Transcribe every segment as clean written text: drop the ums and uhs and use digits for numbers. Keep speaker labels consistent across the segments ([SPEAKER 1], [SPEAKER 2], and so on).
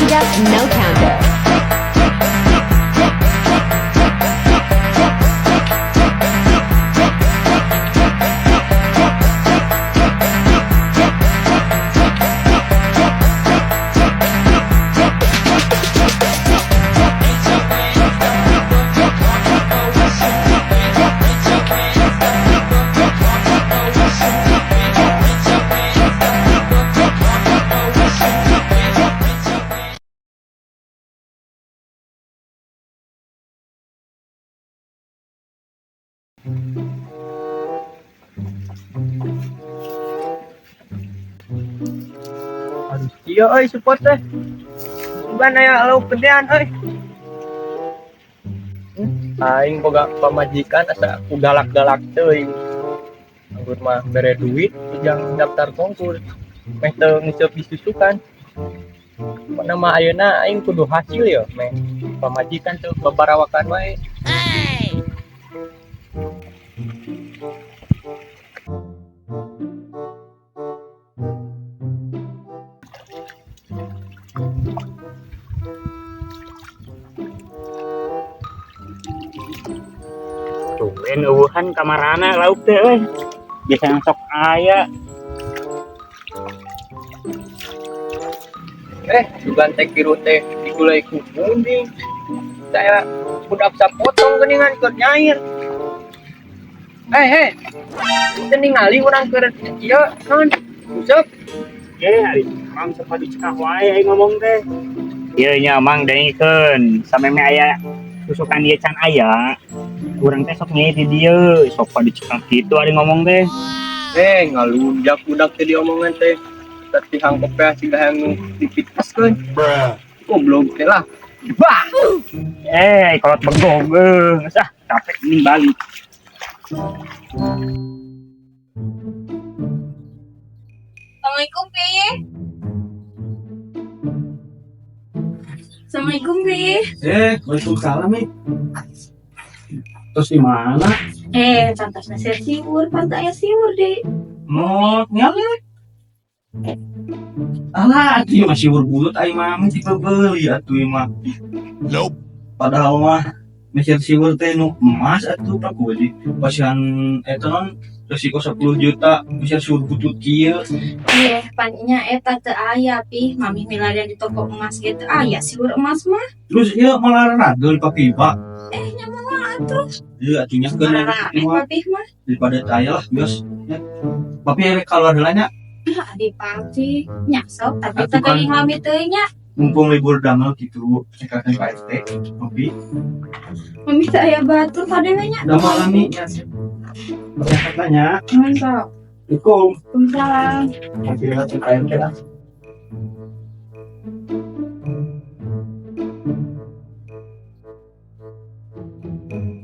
[SPEAKER 1] Speed up, no counter.
[SPEAKER 2] Aduh, iya support teh. Bukan aya lu gedean aing boga pamajikan asa ku galak-galak teuing. Anggur mah bere duit ujang daftar konkur. Meh teu ngeuceup disusukan. Pokona mah ayeuna aing kudu hasil ya, meh pamajikan teu babarawakan wae.
[SPEAKER 3] Tumben eueuhan kamarana lauk teh euy. Biasa sok aya.
[SPEAKER 2] Dugan teh kiru teh digulai ku munding. Saya budak sapotong geuningan keur nyair. Teu ningali urang keur ieu naon? Usep.
[SPEAKER 3] Ari mang sok dicekak wae aing ngomong teh. Ieu nya mang dengikeun sameme aya tusukan ieu can aya. Urang teh sok nyai di dieu, sok dicekak kitu ari ngomong teh.
[SPEAKER 2] Ngalunjak budak teh diomongan teh. Tapi hangkep siga hayang dipiteskeun. Goblok teh lah. Bah.
[SPEAKER 3] Kolot begog geus capek ning balik.
[SPEAKER 4] Assalamualaikum, Pi. Assalamualaikum, Pi.
[SPEAKER 5] Waalaikumsalam, Mi. Terus di mana?
[SPEAKER 4] Pantasnya saya siwur, pantainya siwur deh.
[SPEAKER 5] Mau nyalek. Alah, atuh masih berbulut aing mah tipe beli atuh mah. Nope. Padahal mah mesin siwur teh nu emas atuh pak di pasian eta non resiko 10 juta mesin siwur butut kieu.
[SPEAKER 4] Pannya eta teu aya, Pi. Mami milarian di toko emas gitu aya siwur emas mah.
[SPEAKER 5] Terus ieu malah ragel papi pak.
[SPEAKER 4] Nyamulah atuh.
[SPEAKER 5] Ieu atunya keun
[SPEAKER 4] Papi mah.
[SPEAKER 5] daripada taya lah bios. Papi rek kalau ada lainnya
[SPEAKER 4] Di pati nyasok tapi teu geuning lami teu nya.
[SPEAKER 5] mumpung libur damel gitu cekakan KST papi.
[SPEAKER 4] Mami teu aya batur padewe nya.
[SPEAKER 5] Udah malam nih ya. Pakai katanya.
[SPEAKER 4] Mantap.
[SPEAKER 5] Assalamualaikum.
[SPEAKER 4] Waalaikumsalam.
[SPEAKER 5] Masih lihat KST lah.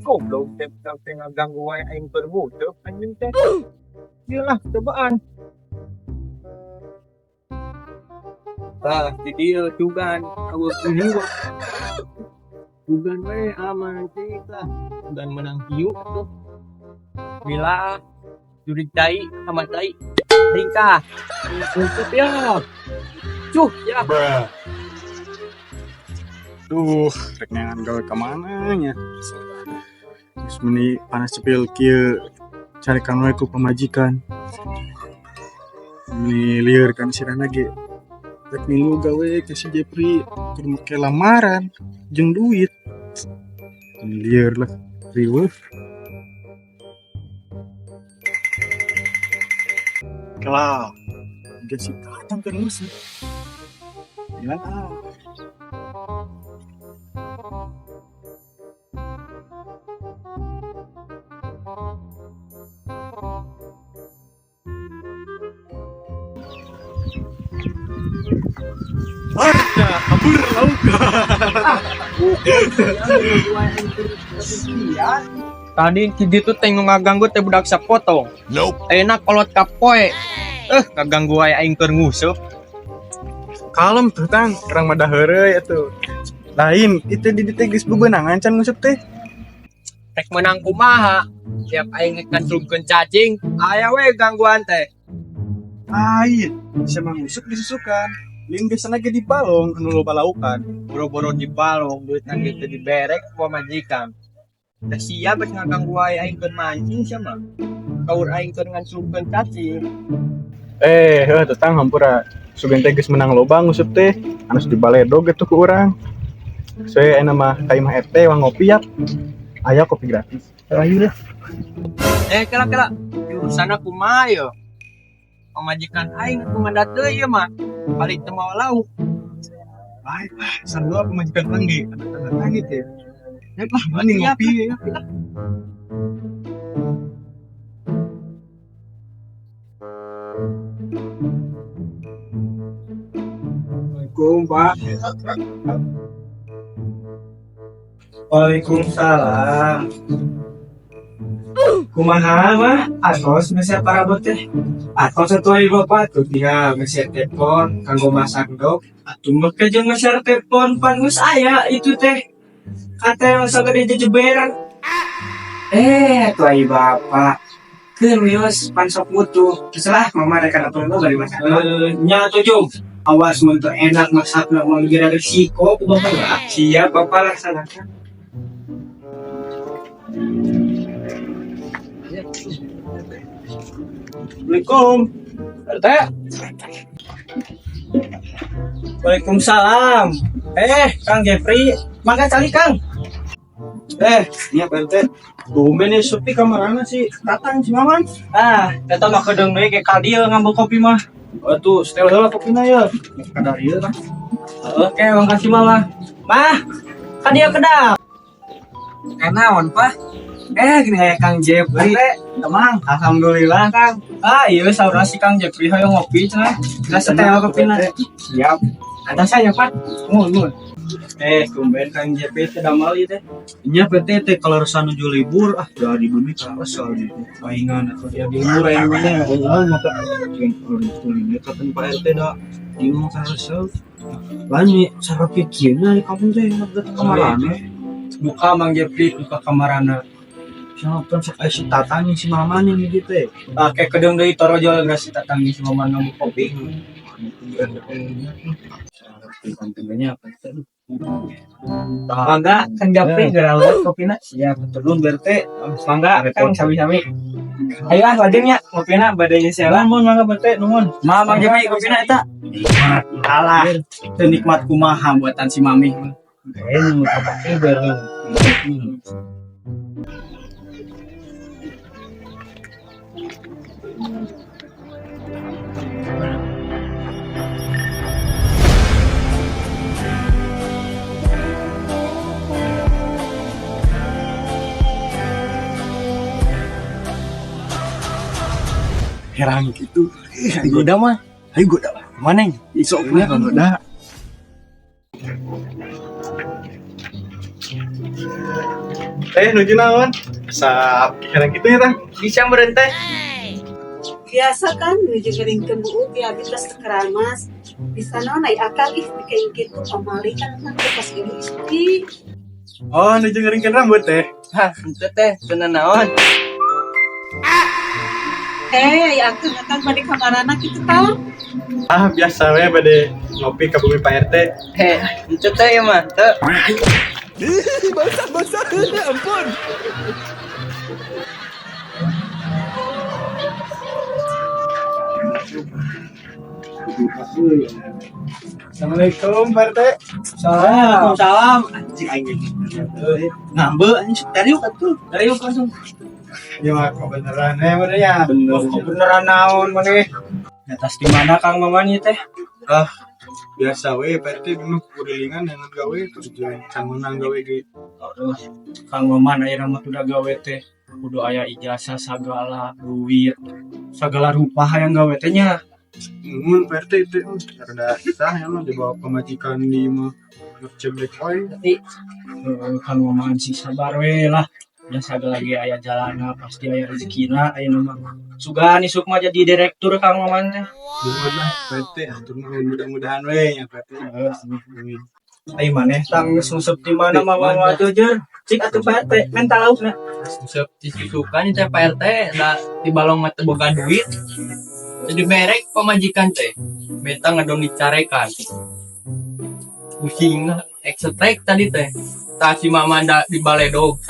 [SPEAKER 2] Goblok teh ngaganggu wae aing keur nguteup anjing teh. Iyalah cobaan. Di dieu tugan eueuh hiu. Tugan we aman cik lah. Tugan menang hiu tuh. Bila juri tai sama tai. Ringkah. Untuk ya. Cuh ya.
[SPEAKER 6] Duh, rek neangan gawe ka mana nya? Geus meuni panas cepil kieu carekan wae ku pamajikan. Meuni lieur kan sirana ge. Rek milu gawe ke si Jepri kudu make lamaran jeung duit. Lieur lah riweuh. Kelau. Geus si kacang keur musik. Ya. Kabur lauka.
[SPEAKER 2] Tadi di ditu teh ngaganggu teh budak sapotong.
[SPEAKER 6] Nope.
[SPEAKER 2] Enak kolot kapoe. Ngaganggu wae aing keur nguseup.
[SPEAKER 6] Kalem tuh tang, kerang mada heureuy atuh. Lain, itu di teh geus bebenangan can nguseup teh.
[SPEAKER 2] Rek menang kumaha? Tiap aing nganculkeun cacing, aya we gangguan teh.
[SPEAKER 6] Lain, bisa mengusuk disusukan. Lin biasa lagi di balong anu loba laukan.
[SPEAKER 2] Boro-boro di balong duit nang gitu diberek pamajikan. Dah siap geus ngaganggu aing keur mancing sia mah. Kaur aing keur ngansulkeun cacing.
[SPEAKER 6] Tetang hampura sugan teh geus menang loba ngusup teh. Anu di baledo gitu ke urang. Saya nama kayak mah RT wang ngopi ya. Aya kopi gratis. Ayo lah.
[SPEAKER 2] Kela jurusan aku mah yo. Pamajikan aing kumandat teh ieu mah. Balik teu mau lauk.
[SPEAKER 6] Baik, sarua pemajikan lagi. Ada tanda lagi teh. Ya lah, mana ngopi ya. Assalamualaikum, Pak.
[SPEAKER 1] Waalaikumsalam. Kumaha mah? Atos meser parabot teh. Atos atuh ieu bapak tuh tinggal meser telepon kanggo masak dog. Atuh mah jeung meser telepon pan geus aya itu teh. Kata masa gede jejeberan. Atuh ieu bapak. Keur wios pan sok mutu. Terserah mama rek kana perlu bari masak. Nya tuh Jung. Awas mun teu enak masakna mau gara resiko ku bapak ya. Siap bapak laksanakan.
[SPEAKER 6] Assalamualaikum.
[SPEAKER 1] RT. Waalaikumsalam. Kang Jeffrey, mangga cari Kang.
[SPEAKER 6] Iya Pak RT. Tumben ya sepi kamarana sih. Tatang si Maman.
[SPEAKER 1] Kita mah kedeng deui ke kadieu ngambil kopi mah.
[SPEAKER 6] Tuh, setel heula kopina ya. Kada ieu lah.
[SPEAKER 1] Oke, makasih Mama. Mah, kadieu kedap. Naon, Pak? Gini aya Kang Jeffrey. Emang, alhamdulillah Kang. Iya saudara si Kang Jeffrey hoyong ngopi cenah. Kita setel kopina. Siap. Ada saya, Pak. Mun.
[SPEAKER 6] Tumben Kang JP teh damal ieu teh. Nya PT teh kalau rasa nuju libur jadi bumi kawas soal itu. Paingan atau dia libur aya mana mata jeung kuliah katen Pak RT da bingung saraseuh. Lani cara pikirnya di kampung teh datang kamarana.
[SPEAKER 1] Buka Mang Jeffrey buka kamarana.
[SPEAKER 6] Siapa sok aya si Tatang si Maman yang gitu teh.
[SPEAKER 1] Kayak kedeng deui torojol geus si Tatang di Mama ngambil kopi.
[SPEAKER 6] Pentingnya apa itu?
[SPEAKER 1] Mangga Kang Jeffrey geura kopina. Siap, turun berarti. Mangga Kang sami-sami. Ayo lajengnya kopina badanya selan mun mangga berarti nuhun. Mang Jeffrey kopina eta.
[SPEAKER 6] Nikmat.
[SPEAKER 1] Alah, teu nikmat kumaha buatan si Mami.
[SPEAKER 6] Nu kapake bareng. Herang gitu.
[SPEAKER 2] Goda mah.
[SPEAKER 6] Ayo goda.
[SPEAKER 2] Mana yang?
[SPEAKER 6] Isok punya kan goda. Nuju naon? Sa herang gitu ya tah.
[SPEAKER 2] Bisa berhenti.
[SPEAKER 7] Biasa kan nuju gering kembuuk ya habis keramas bisa naon ai akal ih kayak gitu pamali kan pas ini istri
[SPEAKER 6] Oh, nuju ngeringkeun rambut teh.
[SPEAKER 2] Hah, itu teh tenan naon?
[SPEAKER 7] aku datang pada kamarana gitu kan
[SPEAKER 6] Biasa we bade ngopi ka bumi Pak RT.
[SPEAKER 2] Itu teh ya mah. Teu.
[SPEAKER 6] Assalamualaikum Pak RT.
[SPEAKER 1] Waalaikumsalam.
[SPEAKER 6] Anjing aing. Ngambe anjing dariuk atuh. Dariuk langsung. Ya mah kebenaran bener ya.
[SPEAKER 1] Beneran naon maneh? Di atas di mana Kang Maman ieu teh?
[SPEAKER 6] Biasa we Pak RT dulu kurilingan dengan gawe terus jalan can menang gawe ge.
[SPEAKER 1] Kang Maman aya mah udah gawe teh. Kudu aya ijazah segala duit. Segala rupa hayang gawe teh nya.
[SPEAKER 6] Mun Pak RT teh rada sah ya mah dibawa pemajikan di mah ngeceblek we.
[SPEAKER 1] Tapi Kang Maman sih sabar we lah. Ya sagala lagi aya jalanna pasti aya rezekina aya mah. Sugan isuk mah jadi direktur Kang Maman teh.
[SPEAKER 6] Duh lah Pak RT atur mudah-mudahan we ya Pak RT.
[SPEAKER 1] Ai maneh tang geus nguseup di mana mama atuh jeung. Cik atuh Pak RT mental laukna.
[SPEAKER 2] Usap disusukan teh Pak RT da di balong mah teu boga duit. Jadi berek pamajikan teh. beta ngadon dicarekan. Pusing ekstrek tadi teh. Tak si mama di baledog.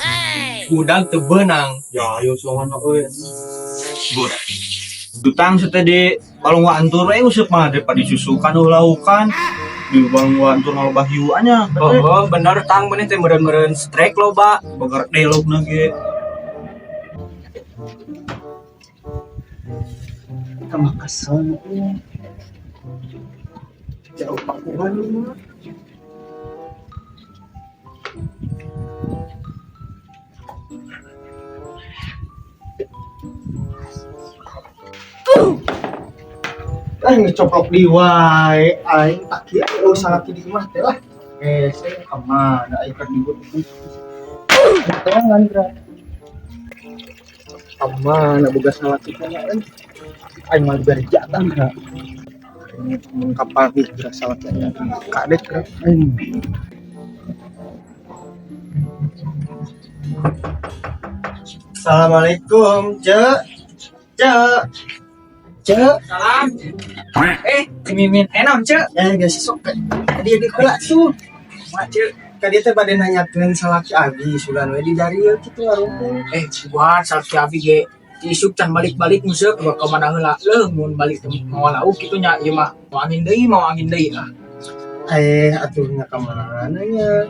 [SPEAKER 2] Udang tebenang.
[SPEAKER 6] Ya, ayo soalnya euy. Bur. Dutang tadi kalau nggak antur usap mah daripada disusukan laukan. Di bang nggak antur kalau bahyuannya.
[SPEAKER 1] Oh, bener tang meneh teh meureun-meureun strike loba.
[SPEAKER 6] Bagar delog nage.
[SPEAKER 1] Sama kesel. Jauh pakuan mah.
[SPEAKER 6] Ngecoplok di wae, aing tak kira salah di mah teh lah. Saya kemana aing keur dibut. Tangan gerak. Kemana boga salah kita nya aing mah bekerja tah. Mun kapal gerak salah kita. Kadek gerak aing. Assalamualaikum, Cek. Cek. Cek.
[SPEAKER 1] Salam. Mimin enom ceu.
[SPEAKER 6] Ya geus sok dia di heula tuh. Maceu ka dia teh bade nanyakeun salaki abi sugan we di jarieu kitu warung.
[SPEAKER 1] Buat salaki abi ge isuk can balik-balik museup ka mana heula. Mun balik mau lauk kitu nya ieu mah mau angin deui lah.
[SPEAKER 6] Atuhnya ka mana nya?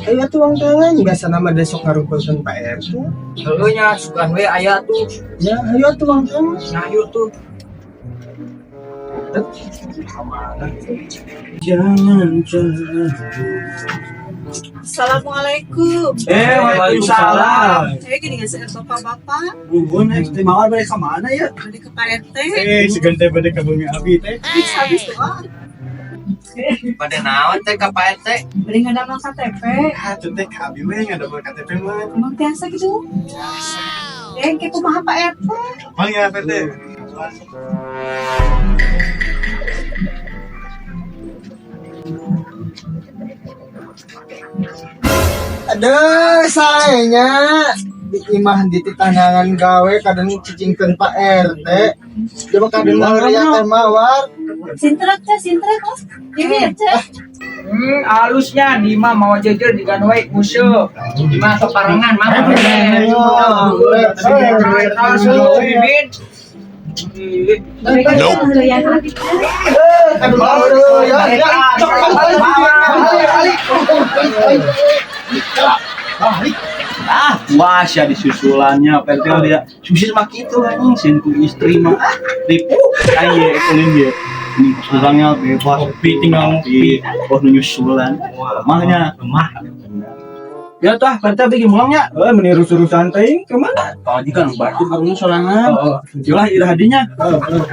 [SPEAKER 6] Atuh uang tangan biasa nama desok ngarumpulkeun Pak RT.
[SPEAKER 1] Heueuh nya sugan we aya tuh.
[SPEAKER 6] Ya, ayo atuh uang tangan.
[SPEAKER 1] Nah yuk tuh.
[SPEAKER 6] Jangan.
[SPEAKER 7] Assalamualaikum.
[SPEAKER 6] Waalaikumsalam.
[SPEAKER 7] Saya gini ngasih bapak-bapak.
[SPEAKER 6] Nuhun teh mawar balik ka mana ya?
[SPEAKER 7] Ada ke Pak RT.
[SPEAKER 6] Segan teh bade ka bumi abi teh.
[SPEAKER 7] Habis tuh.
[SPEAKER 2] Pada naon teh ka Pak RT?
[SPEAKER 7] Beli nggak ada KTP.
[SPEAKER 6] Atuh teh ka abi we ngada KTP mah.
[SPEAKER 7] Emang biasa gitu. Kayak kumaha Pak RT.
[SPEAKER 6] Mang ya PT. Aduh, sayanya di imah di tangangan gawe kadang cicingkeun Pak RT. Coba kadang ngeureun teh mawar.
[SPEAKER 7] Sintrek. Ini cek.
[SPEAKER 1] Halusnya di mah mau jejer di ganwai musuh. Di mah keparangan mah. Mimin.
[SPEAKER 5] Wah, sia disusulannya PT dia. Susis mah kitu anjing sinku istri mah. Ripu aye ekolin dia. Ini susulangnya bebas, tinggal ngopi, nyusulan. Mahnya mah.
[SPEAKER 6] Ya tah, PT bikin mulangnya. Meniru surusan teh kemana?
[SPEAKER 5] Kalau jika batu baru sorangan.
[SPEAKER 6] Julah ira hadinya.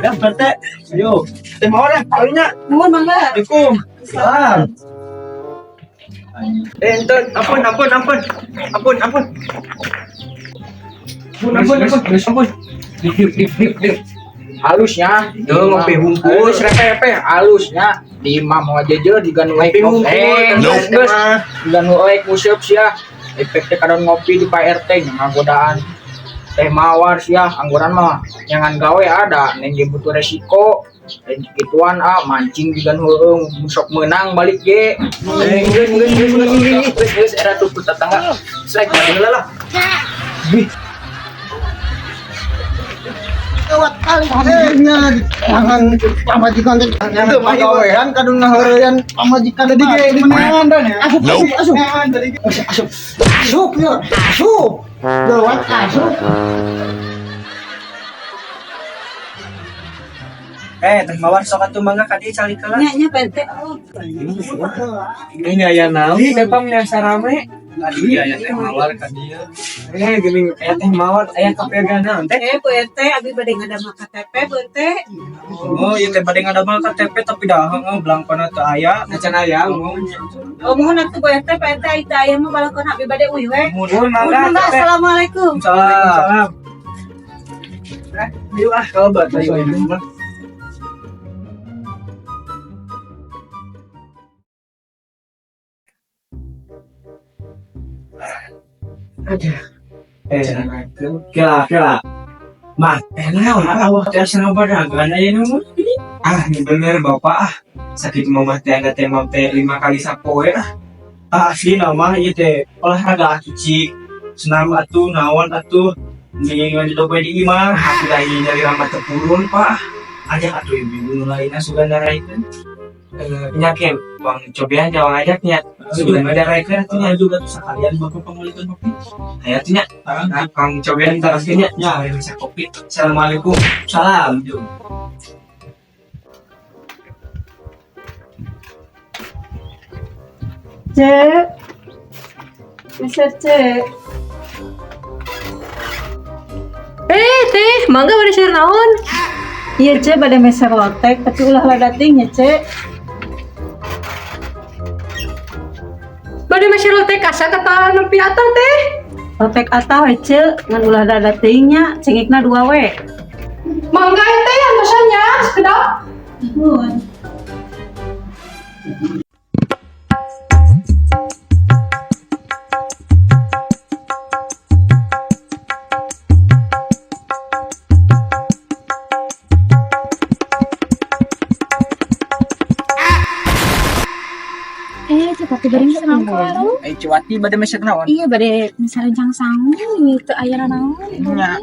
[SPEAKER 6] Ya PT. Ayo. Teh mawar ya, kalinya.
[SPEAKER 7] Nuhun mangga.
[SPEAKER 6] Assalamualaikum. Salam.
[SPEAKER 2] Enten, ampun. Dip. Halusnya, ngopi hunkul, repepe halusnya. Di mah mau jejer di ganwai hunkul. Di ganwai museup sia. Efeknya kadang ngopi di Pak RT ngagodaan teh mawar sia, angguran mah nyangan gawe ada, neng butuh resiko. Dan gituan mancing juga sok menang balik ge. Geus era tuh tetangga. Slek heula lah.
[SPEAKER 6] Lewat kali nya tangan pamajikan teh. Teu magawean kadung ngaheureun pamajikan tadi ge di mangan dan ya. Asup. Lewat asup. Teh mawar sok atuh mangga ka dieu calikala.
[SPEAKER 7] Nya Pak RT.
[SPEAKER 2] Ini aya naon? Bepam nya sarame.
[SPEAKER 1] Tadi aya teh mawar ka dieu. Geuning aya teh mawar aya kapegan naon teh.
[SPEAKER 7] Pak RT abi bade ngadamel KTP BT.
[SPEAKER 1] Oh, ieu teh bade ngadamel KTP tapi dah belangkona teu aya. Nacan aya
[SPEAKER 7] Mohon atuh Pak RT itu aya mah balakon abi bade uy we.
[SPEAKER 1] Mun mangga.
[SPEAKER 7] Assalamualaikum.
[SPEAKER 1] Salam. Yuk kalau buat ayo ini mah. Kira. Mas, enak awak teh senang berdagang aya nu. Ah, ini bener bapak ah. Sakit mau mati ada tema teh 5 kali sapoe ah. Ah, asli nama ieu teh olahraga atuh cik. Senam atuh naon atuh. Nih ngajodoh di imah, aku lagi nyari rambut tepurun pak. Ajak atuh ibu lainnya sudah naraikeun. Nyakin, bang cobian jawab ajak niat. Sudah naraikeun atuh juga tuh sekalian bapak pengulitun kopi. Aya tuh nya. Bang cobian taraskeun nya. Nya bisa kopi. Assalamualaikum. Salam.
[SPEAKER 7] Cek. Mister Cek.
[SPEAKER 8] Teh, mangga bade share naon?
[SPEAKER 7] Iya Cek, pada meser lotek, tapi ulah lada tingnya Cek.
[SPEAKER 8] Bade share teh kasa kata nepi ata teh.
[SPEAKER 7] Lotek atau Cek, ngan ulah lada tingnya, cengikna 2 we.
[SPEAKER 8] Mangga teh antosannya sekedap.
[SPEAKER 4] Cepat dibering senangkau.
[SPEAKER 6] Cuati bade mesek naon?
[SPEAKER 4] Iya, bade misalnya rencang sangu itu ayana naon.
[SPEAKER 6] Nya.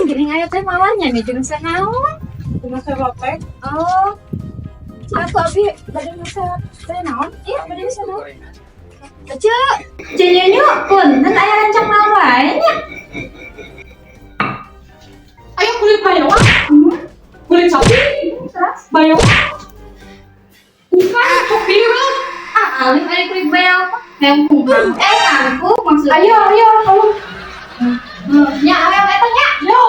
[SPEAKER 4] Gering aya teh mawarnya nih jeung sanaon.
[SPEAKER 7] Meser lotek.
[SPEAKER 4] Oh. Aku abi bade masak teh naon? Iya, bade masak naon? Cek, jenyenyo punten aya rencang naon wae nya.
[SPEAKER 8] Ayo kulit bayawak. Kulit sapi. Bayawak. Bukan kopi lah.
[SPEAKER 4] Alif aya kulit bayal apa? Yang kangkung maksud.
[SPEAKER 8] Ayo, kamu.
[SPEAKER 4] Nya awewe eta nya.
[SPEAKER 8] Yo.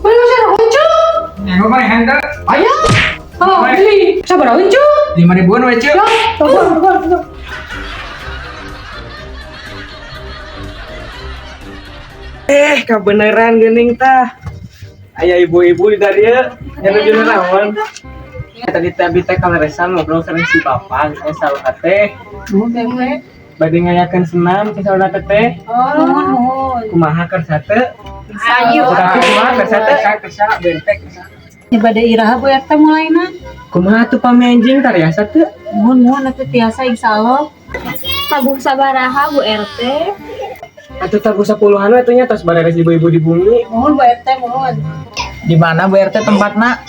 [SPEAKER 8] Bayu share huncung.
[SPEAKER 6] Yang apa yang hendak?
[SPEAKER 8] Ayo. Oh, beli. Sabar huncung.
[SPEAKER 6] 5.000-an we cek.
[SPEAKER 8] Yo, sabar.
[SPEAKER 1] Kebeneran geuning tah. Aya ibu-ibu di darieu nya nuju naon. Tadi teh kaleresan ngobrol sareng si Papa, salah teh. Bade ngayakeun senam ke saudara teh.
[SPEAKER 7] Nuhun.
[SPEAKER 1] Kumaha kersa teh?
[SPEAKER 4] Ayo.
[SPEAKER 1] Tapi kumaha kersa teh? Kersa bentek.
[SPEAKER 7] Nya bade iraha bu eta mulaina.
[SPEAKER 1] Kumaha tuh pamenjing tariasa teh?
[SPEAKER 7] Nuhun atuh tiasa insyaallah.
[SPEAKER 4] Tabung sabaraha Bu RT.
[SPEAKER 1] Atuh tabu 10-an we atuh nya tos bade ibu-ibu di bumi.
[SPEAKER 7] Nuhun bu RT nuhun.
[SPEAKER 6] Di mana Bu RT tempatna?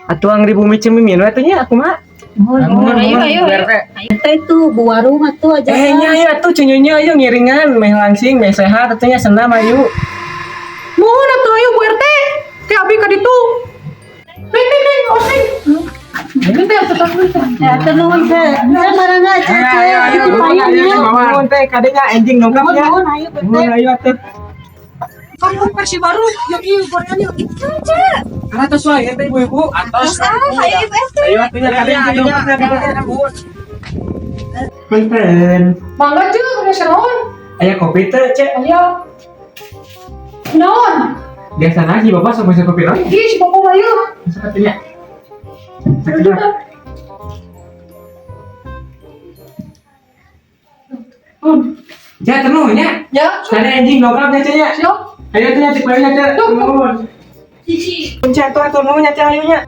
[SPEAKER 1] Atuh angri bumi cemimin we atuh nya kumaha?
[SPEAKER 7] Nuhun.
[SPEAKER 4] Ayo.
[SPEAKER 6] Bu RT.
[SPEAKER 7] Eta itu bu warung atuh aja.
[SPEAKER 1] Nya atuh cenyonya ayo ngiringan meh langsing meh sehat atuh nya senam ayu.
[SPEAKER 8] Mohon atuh ayo Bu RT. Teh abi ka ditu. Ning, oseng. Ini teh tetap
[SPEAKER 7] Ya nuhun Cek. Saya barangga Cek. Itu payungnya.
[SPEAKER 1] Nuhun teh kadenya anjing nongkrong ya.
[SPEAKER 7] Nuhun ayo bu
[SPEAKER 1] Nuhun ayo atuh.
[SPEAKER 8] kan versi baru yang ieu gorengan yuk.
[SPEAKER 1] Karena tos wae teh ibu-ibu atos.
[SPEAKER 4] Ayo Ibu RT.
[SPEAKER 1] Ayo atuh nya kadenya Punten.
[SPEAKER 8] Mangga cuy, udah seron.
[SPEAKER 1] Aya kopi teh cek.
[SPEAKER 8] Ayo. Non.
[SPEAKER 1] Biasa lagi bapak sama si kopi lagi.
[SPEAKER 8] Ih, si Papa ayo.
[SPEAKER 1] Sepertinya. Ya tenunya.
[SPEAKER 8] Ya,
[SPEAKER 1] Sana anjing nongkrongnya cek ya.
[SPEAKER 8] siap.
[SPEAKER 1] Ayo tuh nya cek bayunya cek. Nuhun.
[SPEAKER 8] Cici.
[SPEAKER 1] Kunci atuh nuhun nya cek ayunya.